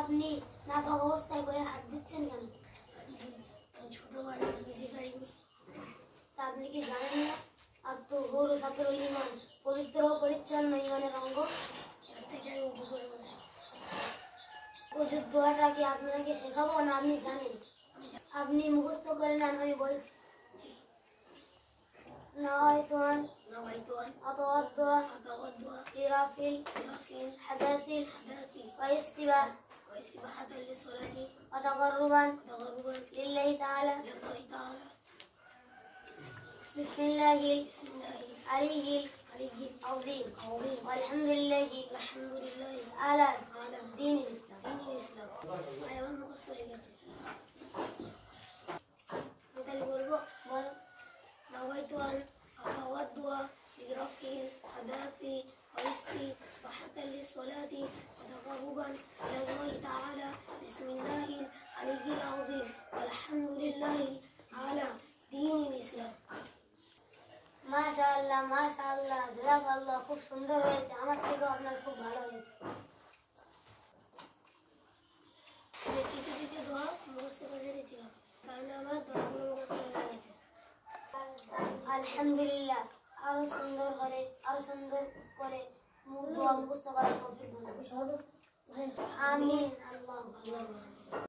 আপনি নাপাক অবস্থায় বয়ে হাত দিচ্ছেন কেন? ছোট বাড়ি বুঝে পাইনি। তা আপনি কি জানেন না আর তো গরু সাতর ইমান পবিত্র ও পরিচ্ছন্ন ইমানের অঙ্গ? এর থেকে আমি উঠে করে বলছি ওজুর দোয়াটা কি আপনাকে শেখাবো না আপনি জানেন? আপনি মুখস্থ করে নেন, আমি বলছি। نويت أن أتوضأ لرفع الحدث واستباحة للصلاة وتقربا لله تعالى بسم الله العلي العظيم والحمد لله على دين الإسلام. نويت أن أتوضأ لرفع الحدث واستباحة للصلاة وتقربا إلى الله تعالى بسم الله العلي العظيم والحمد لله على دين الإسلام. মাশাআল্লাহ মাশাআল্লাহ, জাযাকাল্লাহ, খুব সুন্দর হয়েছে। আমার থেকেও আপনার খুব ভালো হয়েছে। কিছু কিছু দোয়া মুখস্থ করে দিয়েছিলাম, কারণ আমার দোয়াগুলো মুখস্থ হয়ে গেছে। আলহামদুলিল্লাহ, আরো সুন্দর করে দোয়া মুখস্থ করার তৌফিক দান করুন। আমিন। আল্লাহ